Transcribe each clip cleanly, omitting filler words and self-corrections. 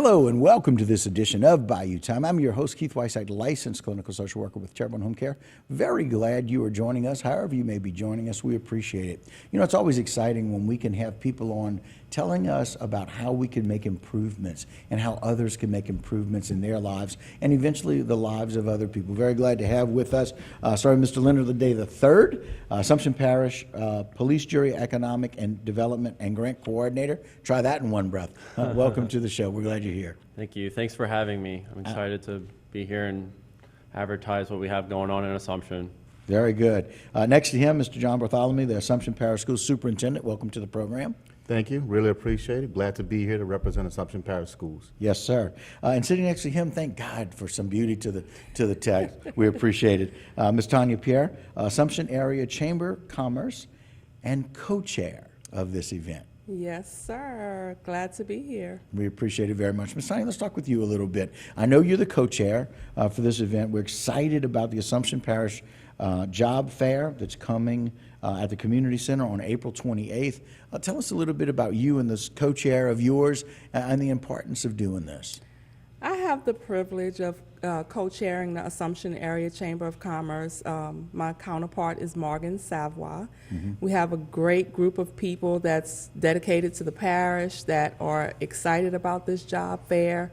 Hello and welcome to this edition of Bayou Time. I'm your host, Keith Whiteside, licensed clinical social worker with Terrebonne Home Care. Very glad you are joining us. However you may be joining us, we appreciate it. You know, it's always exciting when we can have people on telling us about how we can make improvements and how others can make improvements in their lives and eventually the lives of other people. Very glad to have with us, Mr. Leonard Leday III, Assumption Parish Police Jury Economic and Development and Grant Coordinator. Try that in one breath. Welcome to the show. We're glad you're here. Thank you. Thanks for having me. I'm excited to be here and advertise what we have going on in Assumption. Very good. Next to him, Mr. John Bartholomew, the Assumption Parish School Superintendent. Welcome to the program. Thank you. Really appreciate it. Glad to be here to represent Assumption Parish Schools. Yes, sir. And sitting next to him, thank God for some beauty to the text. We appreciate it. Ms. Tanya Pierre, Assumption Area Chamber of Commerce and co-chair of this event. Yes, sir. Glad to be here. We appreciate it very much. Ms. Tanya, let's talk with you a little bit. I know you're the co-chair for this event. We're excited about the Assumption Parish Job Fair that's coming at the Community Center on April 28th. Tell us a little bit about you and this co-chair of yours and the importance of doing this. I have the privilege of co-chairing the Assumption Area Chamber of Commerce. My counterpart is Morgan Savoy. We have a great group of people that's dedicated to the parish that are excited about this job fair.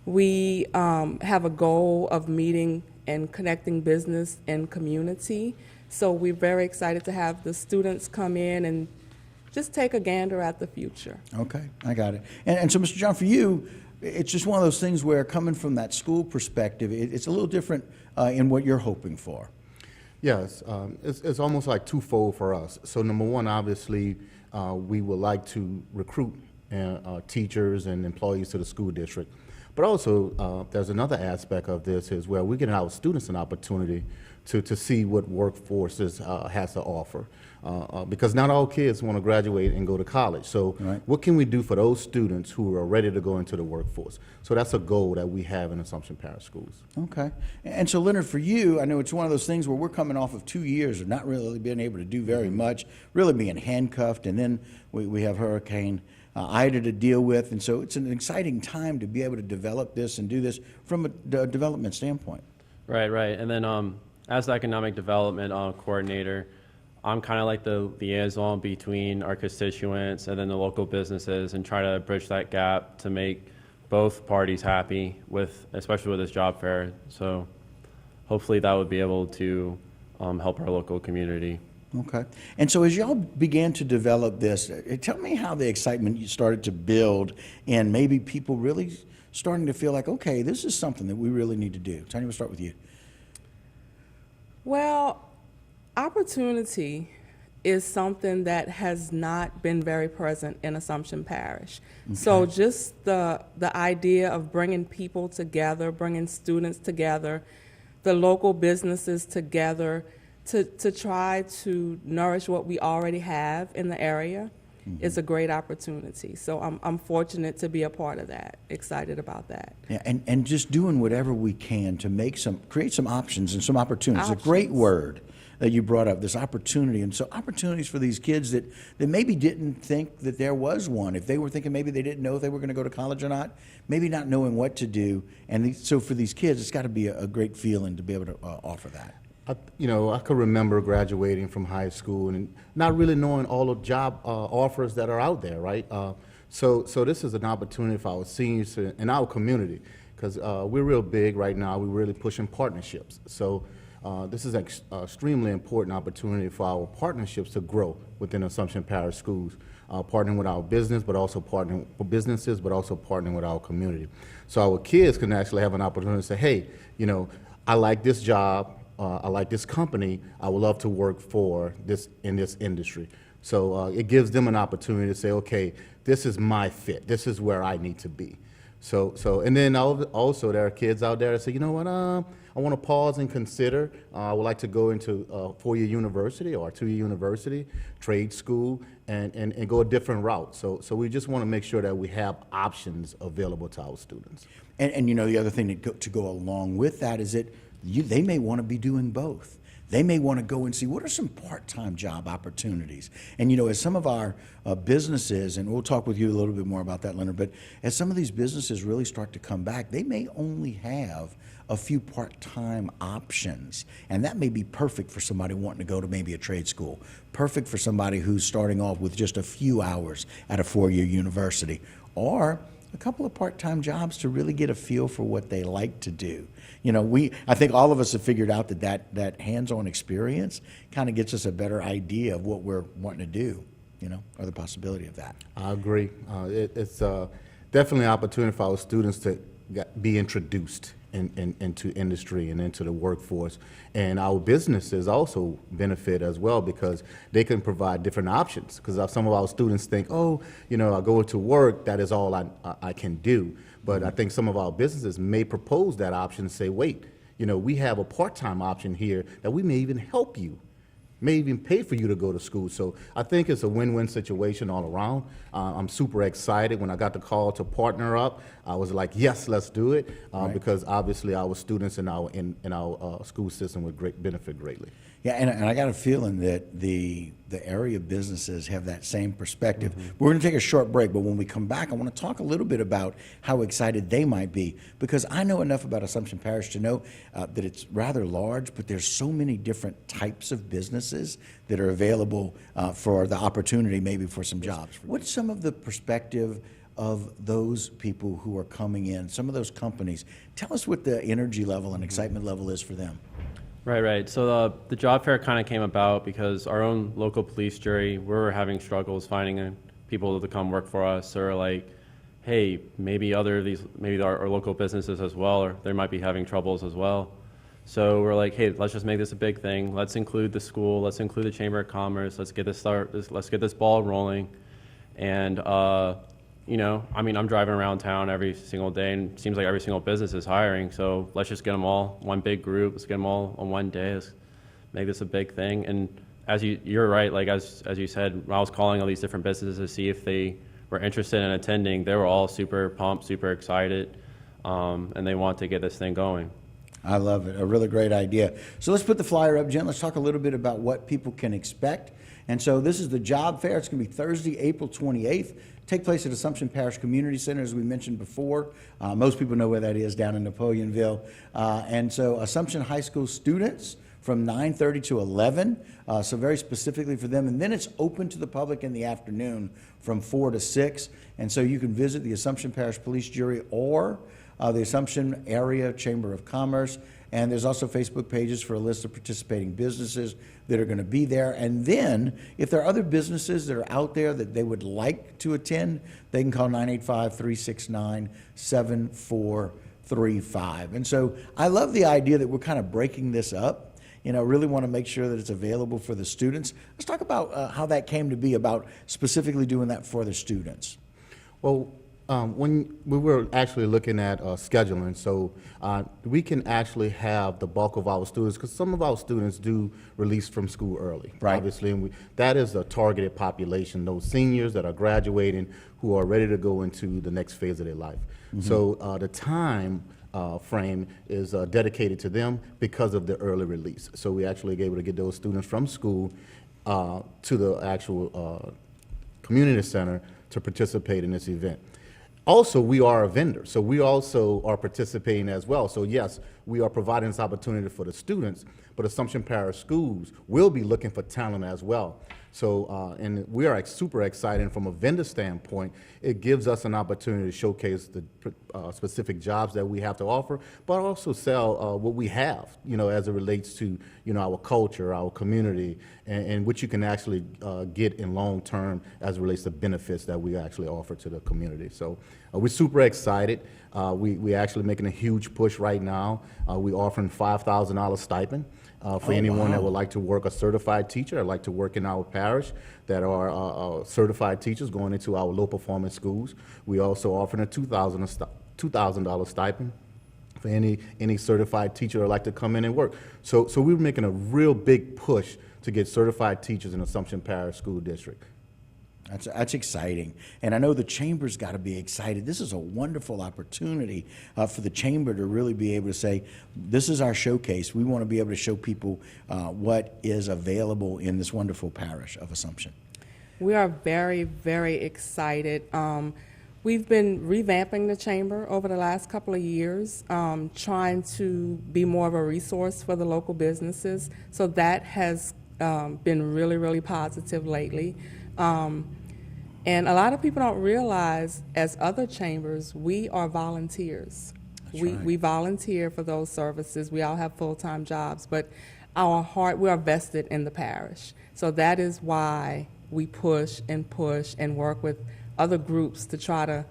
We have a goal of meeting and connecting business and community. So we're very excited to have the students come in and just take a gander at the future. Okay, I got it. And so, Mr. John, for you, it's just one of those things where coming from that school perspective, it's a little different in what you're hoping for. Yes, it's almost like twofold for us. So number one, obviously, we would like to recruit teachers and employees to the school district. But also, there's another aspect of this is where we're giving our students an opportunity to see what workforces has to offer. Because not all kids want to graduate and go to college. So what can we do for those students who are ready to go into the workforce? So that's a goal that we have in Assumption Parish Schools. Okay. And so, Leonard, for you, I know it's one of those things where we're coming off of 2 years of not really being able to do very much, really being handcuffed, and then we have Hurricane Ida to deal with, and so it's an exciting time to be able to develop this and do this from a development standpoint. Right. And then as the economic development coordinator, I'm kind of like the liaison between our constituents and then the local businesses and try to bridge that gap to make both parties happy especially with this job fair. So hopefully that would be able to help our local community. Okay. And so as y'all began to develop this, tell me how the excitement you started to build and maybe people really starting to feel like, okay, this is something that we really need to do. Tanya, we'll start with you. Well, opportunity is something that has not been very present in Assumption Parish. Okay. So just the idea of bringing people together, bringing students together, the local businesses together, to try to nourish what we already have in the area is a great opportunity. So I'm fortunate to be a part of that, excited about that. Yeah, and just doing whatever we can to create some options and some opportunities. A great word that you brought up, this opportunity. And so opportunities for these kids that maybe didn't think that there was one. If they were thinking maybe they didn't know if they were going to go to college or not, maybe not knowing what to do. And so for these kids, it's got to be a great feeling to be able to offer that. I could remember graduating from high school and not really knowing all the job offers that are out there, right? So this is an opportunity for our seniors in our community because we're real big right now. We're really pushing partnerships. So this is an extremely important opportunity for our partnerships to grow within Assumption Parish Schools, partnering with our business, but also partnering with businesses, but also partnering with our community. So our kids can actually have an opportunity to say, hey, I like this job. I like this company. I would love to work for this in this industry. So it gives them an opportunity to say, okay, this is my fit. This is where I need to be. So and then also there are kids out there that say, you know what, I want to pause and consider. I would like to go into a 4-year university or a 2-year university, trade school, and go a different route. So we just want to make sure that we have options available to our students. And the other thing to go along with that is that they may want to be doing both. they may want to go and see what are some part-time job opportunities. And as some of our businesses, and we'll talk with you a little bit more about that, Leonard, but as some of these businesses really start to come back, they may only have a few part-time options, and that may be perfect for somebody wanting to go to maybe a trade school, perfect for somebody who's starting off with just a few hours at a four-year university, or a couple of part-time jobs to really get a feel for what they like to do. I think all of us have figured out that hands-on experience kind of gets us a better idea of what we're wanting to do, or the possibility of that. I agree. It's definitely an opportunity for our students to be introduced into industry and into the workforce. And our businesses also benefit as well because they can provide different options. Because some of our students think, I go to work, that is all I can do. But I think some of our businesses may propose that option and say, wait, we have a part-time option here that we may even help you, may even pay for you to go to school. So I think it's a win-win situation all around. I'm super excited. When I got the call to partner up, I was like, yes, let's do it, Right. because obviously our students in our school system would benefit greatly. Yeah, and I got a feeling that the area businesses have that same perspective. We're going to take a short break, but when we come back, I want to talk a little bit about how excited they might be, because I know enough about Assumption Parish to know that it's rather large, but there's so many different types of businesses that are available for the opportunity maybe for some jobs. What's some of the perspective of those people who are coming in, some of those companies? Tell us what the energy level and excitement level is for them. Right. So the job fair kind of came about because our own local police jury, we were having struggles finding people to come work for us, or like, hey, maybe our local businesses as well, or they might be having troubles as well. So we're like, hey, let's just make this a big thing. Let's include the school. Let's include the Chamber of Commerce. Let's get this ball rolling. And I'm driving around town every single day, and it seems like every single business is hiring. So let's just get them all one big group. Let's get them all on one day. Let's make this a big thing. And as you're right, like as you said, when I was calling all these different businesses to see if they were interested in attending, they were all super pumped, super excited, and they want to get this thing going. I love it. A really great idea. So let's put the flyer up, Jen. Let's talk a little bit about what people can expect. And so this is the job fair. It's going to be Thursday, April 28th. Take place at Assumption Parish Community Center, as we mentioned before. Most people know where that is, down in Napoleonville. And so Assumption High School students from 9:30 to 11, so very specifically for them. And then it's open to the public in the afternoon from 4 to 6. And so you can visit the Assumption Parish Police Jury or the Assumption Area Chamber of Commerce. And there's also Facebook pages for a list of participating businesses that are going to be there. And then, if there are other businesses that are out there that they would like to attend, they can call 985-369-7435. And so I love the idea that we're kind of breaking this up. Really want to make sure that it's available for the students. Let's talk about how that came to be, about specifically doing that for the students. Well, when we were actually looking at scheduling, so we can actually have the bulk of our students, because some of our students do release from school early, Right. obviously, and that is a targeted population, those seniors that are graduating who are ready to go into the next phase of their life. So the time frame is dedicated to them because of the early release. So we actually able to get those students from school to the actual community center to participate in this event. Also, we are a vendor, so we also are participating as well. So yes, we are providing this opportunity for the students, but Assumption Parish Schools will be looking for talent as well. So, and we are super excited from a vendor standpoint. It gives us an opportunity to showcase the specific jobs that we have to offer, but also sell what we have, as it relates to, our culture, our community, and what you can actually get in long term as it relates to benefits that we actually offer to the community. So we're super excited. We're actually making a huge push right now. We're offering $5,000 stipend. For anyone that would like to work a certified teacher or like to work in our parish that are certified teachers going into our low performance schools. We also offering a $2,000 stipend for any certified teacher that would like to come in and work. So we're making a real big push to get certified teachers in Assumption Parish School District. That's exciting. And I know the Chamber's got to be excited. This is a wonderful opportunity for the Chamber to really be able to say, this is our showcase. We want to be able to show people what is available in this wonderful parish of Assumption. We are very, very excited. We've been revamping the Chamber over the last couple of years, trying to be more of a resource for the local businesses. So that has been really, really positive lately. And a lot of people don't realize, as other chambers, we are volunteers. We volunteer for those services. We all have full-time jobs, but we are vested in the parish. So that is why we push and work with other groups to try to,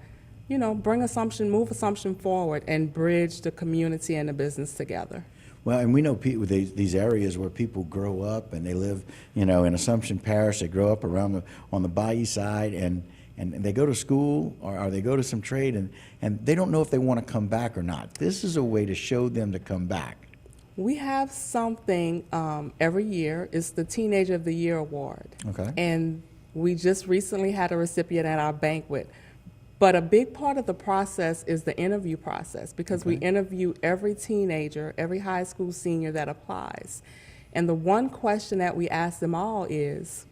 move Assumption forward and bridge the community and the business together. Well, and we know these areas where people grow up and they live, in Assumption Parish. They grow up on the Bayou side, and they go to school or they go to some trade, and they don't know if they want to come back or not. This is a way to show them to come back. We have something every year. It's the Teenager of the Year Award. Okay. And we just recently had a recipient at our banquet. But a big part of the process is the interview process, because we interview every teenager, every high school senior that applies. And the one question that we ask them all is,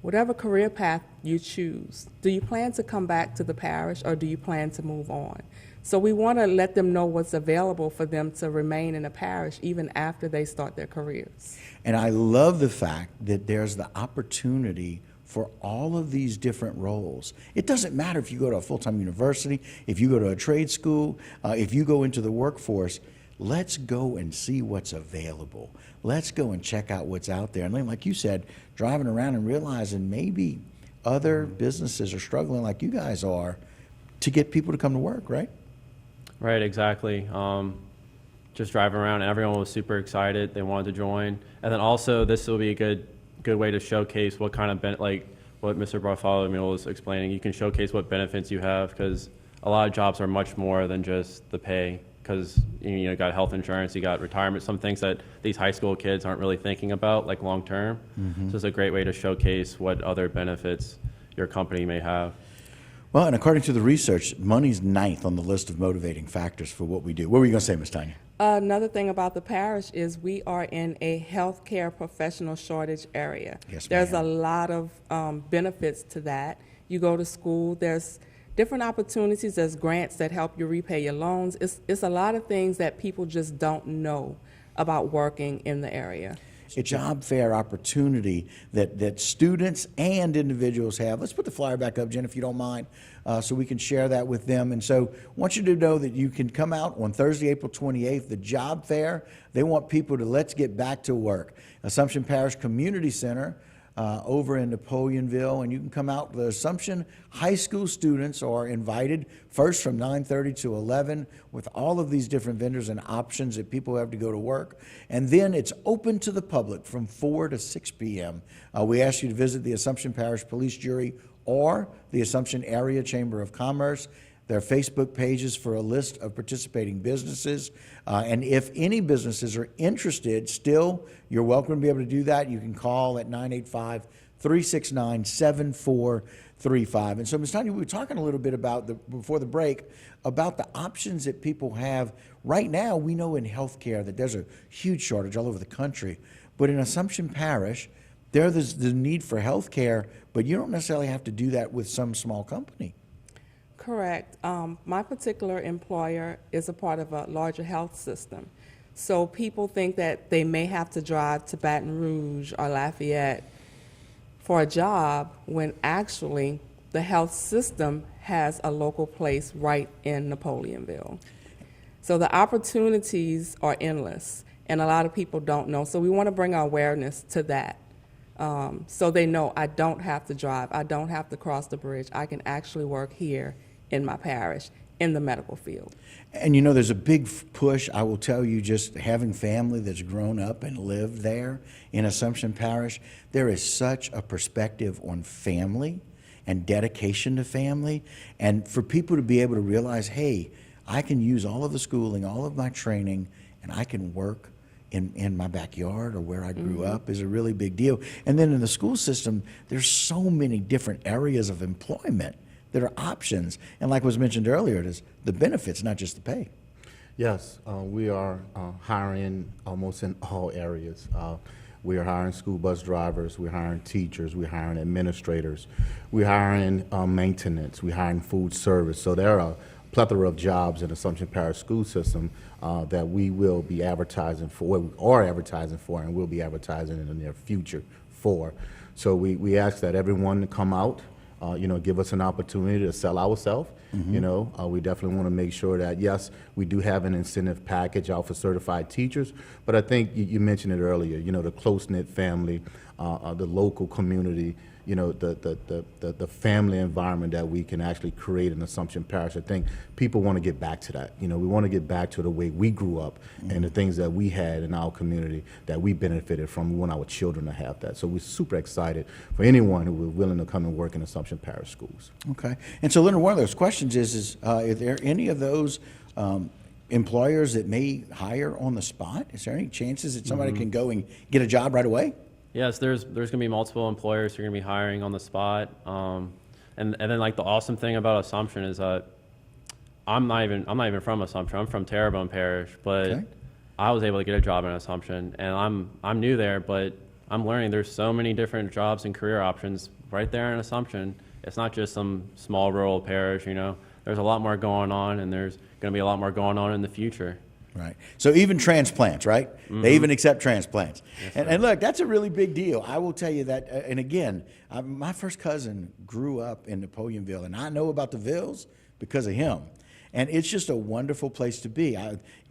whatever career path you choose, do you plan to come back to the parish or do you plan to move on? So we want to let them know what's available for them to remain in the parish even after they start their careers. And I love the fact that there's the opportunity for all of these different roles. It doesn't matter if you go to a full-time university, if you go to a trade school, if you go into the workforce. Let's go and see what's available. Let's go and check out what's out there. And then, like you said, driving around and realizing maybe other businesses are struggling like you guys are to get people to come to work, right? Right, exactly. Just driving around, everyone was super excited. They wanted to join. And then also, this will be a good way to showcase what kind of what Mr. Bartholomew was explaining. You can showcase what benefits you have, because a lot of jobs are much more than just the pay, because you got health insurance, you got retirement, some things that these high school kids aren't really thinking about, like long term. So it's a great way to showcase what other benefits your company may have. Well, and according to the research, money's 9th on the list of motivating factors for what we do. What were you going to say, Ms. Tanya? Another thing about the parish is we are in a healthcare professional shortage area. Yes, there's ma'am. a lot of benefits to that. You go to school, there's different opportunities, there's grants that help you repay your loans. It's a lot of things that people just don't know about working in the area. A job fair opportunity that students and individuals have. Let's put the flyer back up, Jen, if you don't mind, so we can share that with them. And so I want you to know that you can come out on Thursday, April 28th, the job fair. They want people to let's get back to work. Assumption Parish Community Center over in Napoleonville, and you can come out. The Assumption high school students are invited first from 9:30 to 11 with all of these different vendors and options that people have to go to work. And then it's open to the public from 4 to 6 p.m. We ask you to visit the Assumption Parish Police Jury or the Assumption Area Chamber of Commerce. There are Facebook pages for a list of participating businesses. And if any businesses are interested, still, you're welcome to be able to do that. You can call at 985-369-7435. And so, Ms. Tanya, we were talking a little bit before the break about the options that people have. Right now, we know in healthcare that there's a huge shortage all over the country. But in Assumption Parish, there's the need for healthcare, but you don't necessarily have to do that with some small company. Correct. My particular employer is a part of a larger health system. So people think that they may have to drive to Baton Rouge or Lafayette for a job, when actually the health system has a local place right in Napoleonville. So the opportunities are endless, and a lot of people don't know. So we want to bring awareness to that. So they know I don't have to drive, I don't have to cross the bridge. I can actually work here in my parish in the medical field. And there's a big push, I will tell you, just having family that's grown up and lived there in Assumption Parish. There is such a perspective on family and dedication to family. And for people to be able to realize, hey, I can use all of the schooling, all of my training, and I can work in my backyard or where I grew up is a really big deal. And then in the school system, there's so many different areas of employment that are options. And like was mentioned earlier, it is the benefits, not just the pay. Yes, we are hiring almost in all areas. We are hiring school bus drivers, we're hiring teachers, we're hiring administrators, we're hiring maintenance, we're hiring food service. So there are a plethora of jobs in Assumption Parish school system that we will be advertising for, we are advertising for, and will be advertising in the near future for. So we ask that everyone to come out, give us an opportunity to sell ourselves. We definitely want to make sure that, yes, we do have an incentive package out for certified teachers, but I think you mentioned it earlier, the close-knit family, the local community, the family environment that we can actually create in Assumption Parish. I think people want to get back to that. We want to get back to the way we grew up and the things that we had in our community that we benefited from. We want our children to have that. So we're super excited for anyone who is willing to come and work in Assumption Parish schools. Okay. And so, Leonard, one of those questions is there any of those employers that may hire on the spot? Is there any chances that somebody can go and get a job right away? Yes, there's going to be multiple employers who are going to be hiring on the spot. And then like the awesome thing about Assumption is that I'm not even from Assumption. I'm from Terrebonne Parish, but Okay. I was able to get a job in Assumption, and I'm new there, but I'm learning there's so many different jobs and career options right there in Assumption. It's not just some small rural parish, There's a lot more going on, and there's going to be a lot more going on in the future. Right. So even transplants, right? They even accept transplants. And look, that's a really big deal. I will tell you that. And again, my first cousin grew up in Napoleonville, and I know about the Villes because of him. And it's just a wonderful place to be.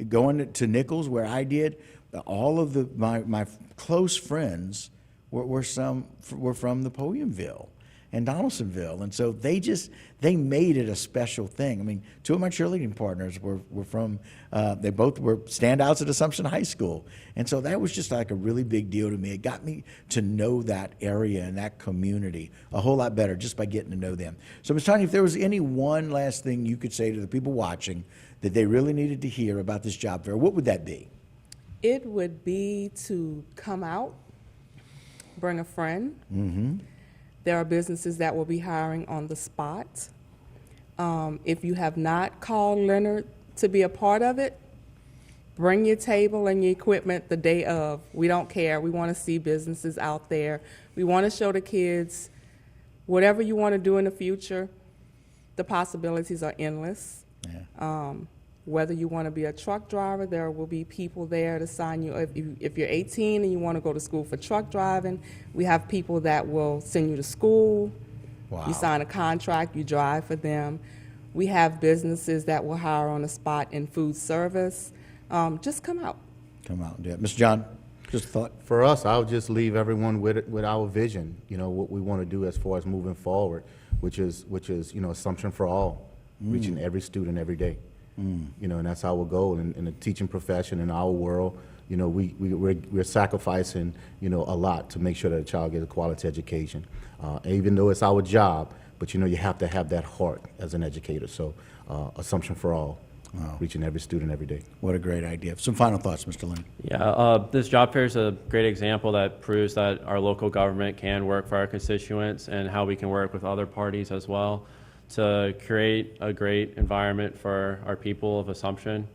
Going to Nichols, where I did, all of my close friends were from Napoleonville and Donaldsonville. And so they made it a special thing. I mean, two of my cheerleading partners were from, they both were standouts at Assumption High School. And so that was just like a really big deal to me. It got me to know that area and that community a whole lot better just by getting to know them. So Ms. Tanya, if there was any one last thing you could say to the people watching that they really needed to hear about this job fair, what would that be? It would be to come out, bring a friend. There are businesses that will be hiring on the spot. If you have not called Leonard to be a part of it, bring your table and your equipment the day of. We don't care. We want to see businesses out there. We want to show the kids whatever you want to do in the future, the possibilities are endless. Yeah. Whether you want to be a truck driver, there will be people there to sign you. If you're 18 and you want to go to school for truck driving, we have people that will send you to school. Wow. You sign a contract, you drive for them. We have businesses that will hire on the spot in food service. Just come out. Come out and do it. Mr. John, just a thought? For us, I'll just leave everyone with our vision, what we want to do as far as moving forward, which is Assumption for all, reaching every student every day. And that's our goal in the teaching profession in our world. We're sacrificing, a lot to make sure that a child gets a quality education. Even though it's our job, but you have to have that heart as an educator. So Assumption for all, reaching every student every day. What a great idea. Some final thoughts, Mr. Leonard. Yeah, this job fair is a great example that proves that our local government can work for our constituents and how we can work with other parties as well to create a great environment for our people of Assumption.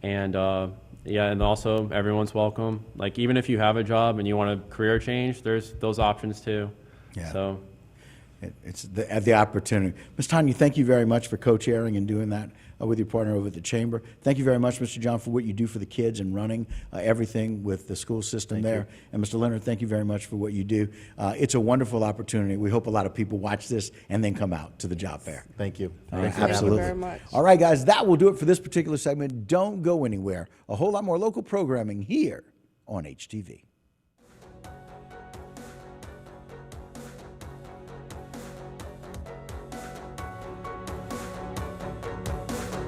And and also everyone's welcome. Like even if you have a job and you want a career change, there's those options too. Yeah. So It's the opportunity. Ms. Tanya, thank you very much for co-chairing and doing that with your partner over at the Chamber. Thank you very much, Mr. John, for what you do for the kids and running everything with the school system there. And Mr. Leonard, thank you very much for what you do. It's a wonderful opportunity. We hope a lot of people watch this and then come out to the job fair. Thank you. All right, Thanks for having absolutely. us. Thank you very much. All right, guys, that will do it for this particular segment. Don't go anywhere. A whole lot more local programming here on HTV.